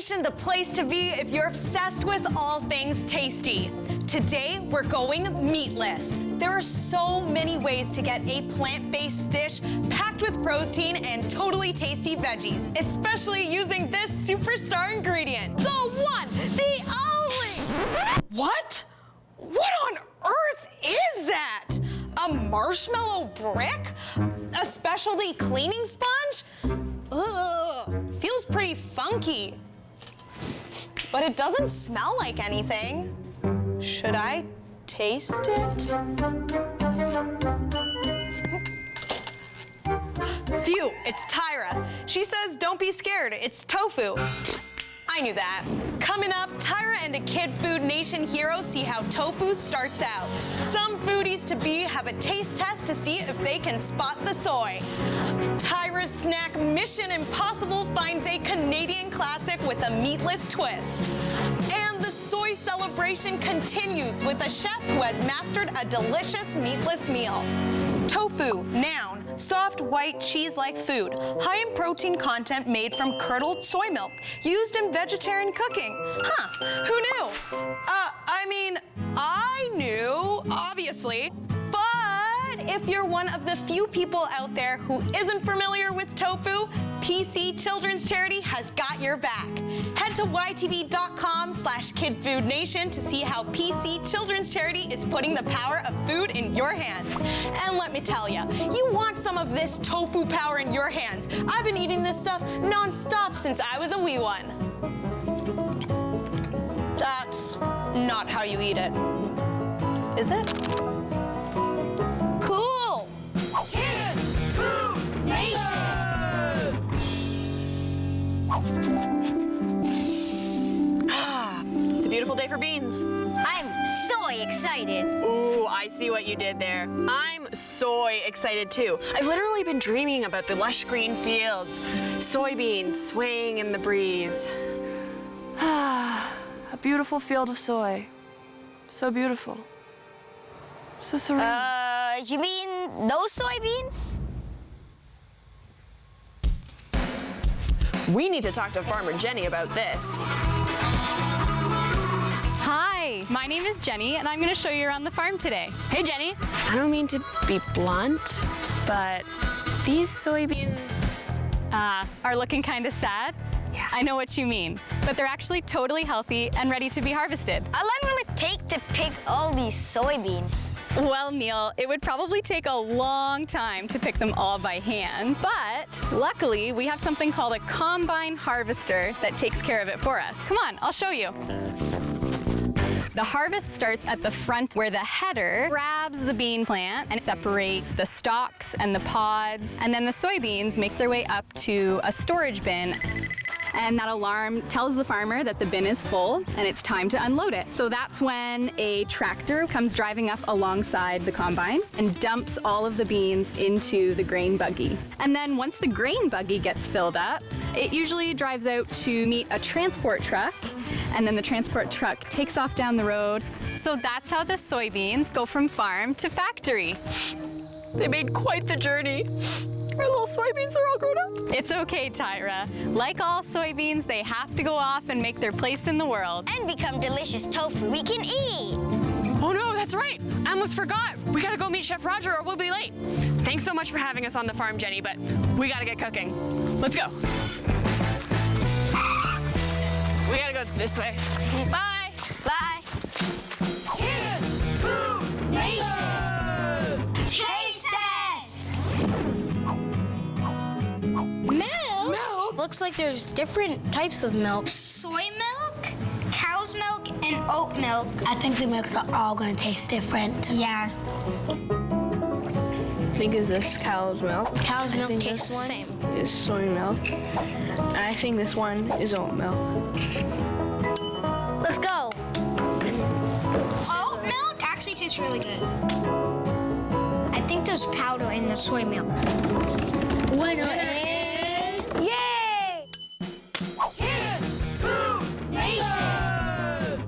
Nation, the place to be if you're obsessed with all things tasty. Today, we're going meatless. There are so many ways to get a plant-based dish packed with protein and totally tasty veggies, especially using this superstar ingredient, the one, the only. What? What on earth is that? A marshmallow brick? A specialty cleaning sponge? Ugh, feels pretty funky. But it doesn't smell like anything. Should I taste it? Phew, it's Tyra. She says don't be scared, it's tofu. I knew that. Coming up, Tyra and a Kid Food Nation hero see how tofu starts out. Some foodies-to-be have a taste test to see if they can spot the soy. Tyra's snack Mission Impossible finds a Canadian classic with a meatless twist. And the soy celebration continues with a chef who has mastered a delicious meatless meal. Tofu, noun, soft white cheese-like food, high in protein content made from curdled soy milk, used in vegetarian cooking. Huh, who knew? I knew, obviously, but if you're one of the few people out there who isn't familiar with tofu, PC Children's Charity has got your back. Head to ytv.com/KidFoodNation to see how PC Children's Charity is putting the power of food in your hands. And let me tell you, you want some of this tofu power in your hands. I've been eating this stuff non-stop since I was a wee one. That's not how you eat it. Is it? Cool! Kid Food Nation! It's a beautiful day for beans. I'm so excited. Ooh, I see what you did there. I'm soy excited too. I've literally been dreaming about the lush green fields, soybeans swaying in the breeze. A beautiful field of soy. So beautiful. So serene. You mean those soybeans? We need to talk to Farmer Jenny about this. Hi, my name is Jenny, and I'm going to show you around the farm today. Hey, Jenny. I don't mean to be blunt, but these soybeans... Are looking kind of sad? Yeah. I know what you mean, but they're actually totally healthy and ready to be harvested. How long will it take to pick all these soybeans? Well, Neel, it would probably take a long time to pick them all by hand, but luckily we have something called a combine harvester that takes care of it for us. Come on, I'll show you. The harvest starts at the front where the header grabs the bean plant and separates the stalks and the pods, and then the soybeans make their way up to a storage bin. And that alarm tells the farmer that the bin is full and it's time to unload it. So that's when a tractor comes driving up alongside the combine and dumps all of the beans into the grain buggy. And then once the grain buggy gets filled up, it usually drives out to meet a transport truck, and then the transport truck takes off down the road. So that's how the soybeans go from farm to factory. They made quite the journey. Our little soybeans are all grown up. It's okay, Tyra. Like all soybeans, they have to go off and make their place in the world. And become delicious tofu we can eat. Oh no, that's right. I almost forgot. We gotta go meet Chef Roger or we'll be late. Thanks so much for having us on the farm, Jenny, but we gotta get cooking. Let's go. We gotta go this way. Bye. Bye. Kid Food Nation! Taste test! Milk? Looks like there's different types of milk. Soy milk, cow's milk, and oat milk. I think the milks are all gonna taste different. Yeah. I think is this cow's milk. Cow's milk think tastes this the same. Is soy milk. And I think this one is oat milk. Let's go. Oat milk actually tastes really good. I think there's powder in the soy milk. Winner is... Yay! Kid Food Nation!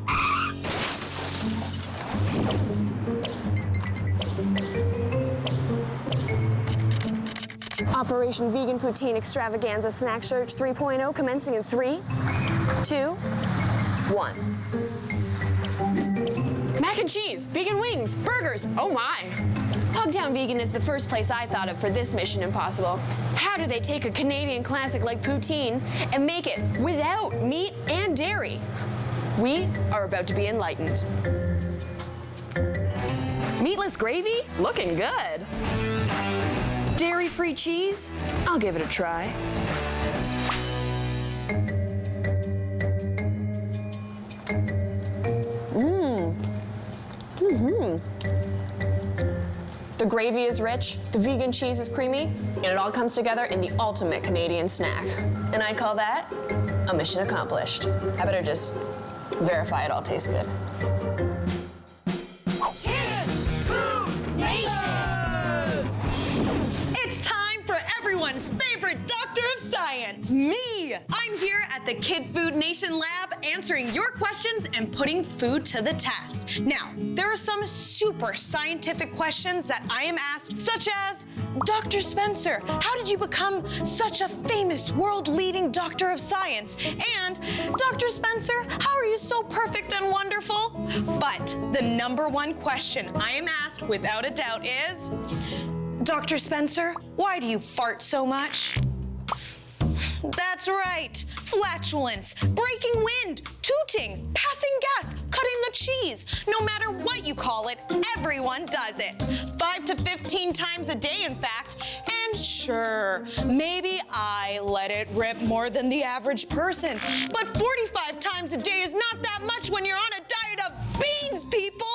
Operation Vegan Poutine Extravaganza Snack Search 3.0 commencing in 3, 2, 1. Mac and cheese, vegan wings, burgers, oh my. Hogtown Vegan is the first place I thought of for this Mission Impossible. How do they take a Canadian classic like poutine and make it without meat and dairy? We are about to be enlightened. Meatless gravy? Looking good. Dairy-free cheese? I'll give it a try. The gravy is rich, the vegan cheese is creamy, and it all comes together in the ultimate Canadian snack. And I'd call that a mission accomplished. I better just verify it all tastes good. It's time for everyone's favorite doctor of science, me! I'm here at the Kid Food Nation Lab answering your questions and putting food to the test. Now, there are some super scientific questions that I am asked, such as, Dr. Spencer, how did you become such a famous world-leading doctor of science? And, Dr. Spencer, how are you so perfect and wonderful? But the number one question I am asked without a doubt is, Dr. Spencer, why do you fart so much? That's right, flatulence, breaking wind, tooting, passing gas, cutting the cheese. No matter what you call it, everyone does it. 5 to 15 times a day, in fact. And sure, maybe I let it rip more than the average person. But 45 times a day is not that much when you're on a diet of beans, people!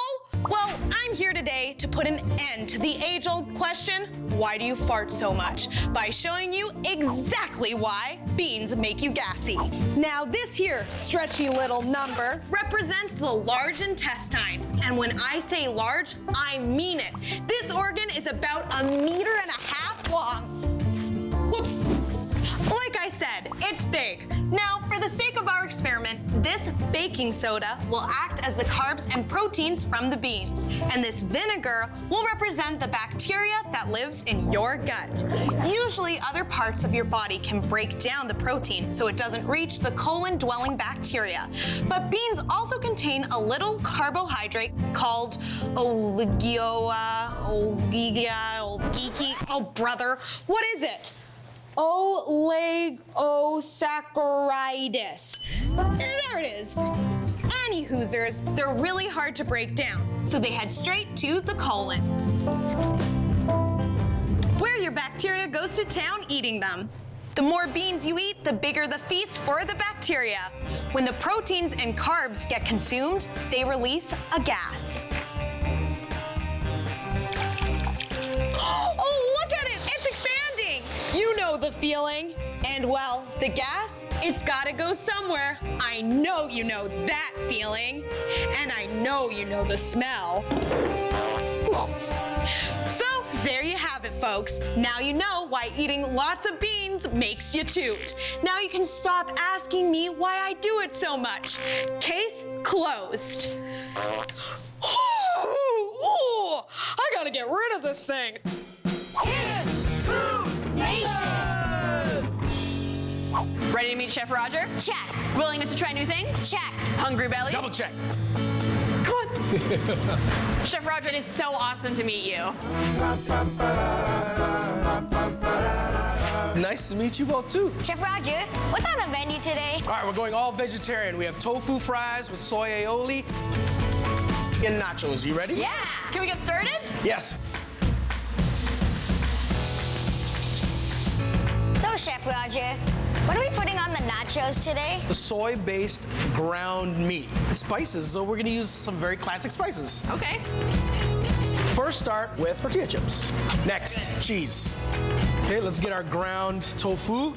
Well, I'm here today to put an end to the age-old question, why do you fart so much? By showing you exactly why beans make you gassy. Now, this here stretchy little number represents the large intestine. And when I say large, I mean it. This organ is about 1.5 meters long. Whoops. Like I said, it's big. Now, for the sake of our experiment, this baking soda will act as the carbs and proteins from the beans. And this vinegar will represent the bacteria that lives in your gut. Usually, other parts of your body can break down the protein so it doesn't reach the colon-dwelling bacteria. But beans also contain a little carbohydrate called oh brother, what is it? Oligosaccharides. There it is. Any Hoosers, they're really hard to break down, so they head straight to the colon, where your bacteria goes to town eating them. The more beans you eat, the bigger the feast for the bacteria. When the proteins and carbs get consumed, they release a gas. Oh, look at it! It's expanding! You know the feeling. And well, the gas, it's gotta go somewhere. I know you know that feeling. And I know you know the smell. So, there you have it, folks. Now you know why eating lots of beans makes you toot. Now you can stop asking me why I do it so much. Case closed. Oh, I gotta get rid of this thing. Ready to meet Chef Roger? Check. Willingness to try new things? Check. Hungry belly? Double check. Come on. Chef Roger, it is so awesome to meet you. Nice to meet you both too. Chef Roger, what's on the menu today? All right, we're going all vegetarian. We have tofu fries with soy aioli and nachos. You ready? Yeah. Can we get started? Yes. So, Chef Roger, what are we putting on the nachos today? The soy-based ground meat. Spices, so we're gonna use some very classic spices. Okay. First, start with tortilla chips. Next, cheese. Okay, let's get our ground tofu.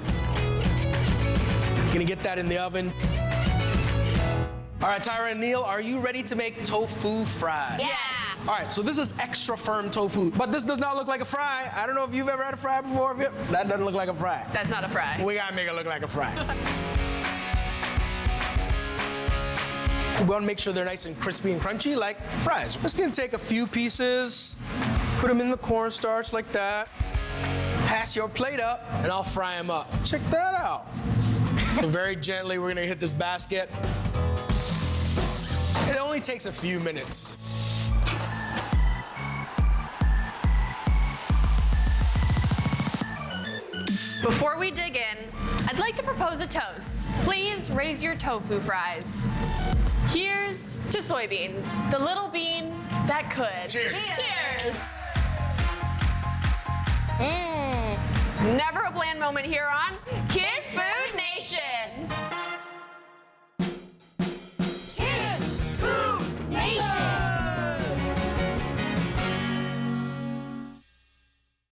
Gonna get that in the oven. All right, Tyra and Neel, are you ready to make tofu fries? Yeah. All right, so this is extra firm tofu, but this does not look like a fry. I don't know if you've ever had a fry before. That doesn't look like a fry. That's not a fry. We gotta make it look like a fry. We wanna make sure they're nice and crispy and crunchy like fries. Just gonna take a few pieces, put them in the cornstarch like that. Pass your plate up, and I'll fry them up. Check that out. So very gently, we're gonna hit this basket. It only takes a few minutes. Before we dig in, I'd like to propose a toast. Please raise your tofu fries. Here's to soybeans, the little bean that could. Cheers. Cheers. Never a bland moment here on Kid Food Nation.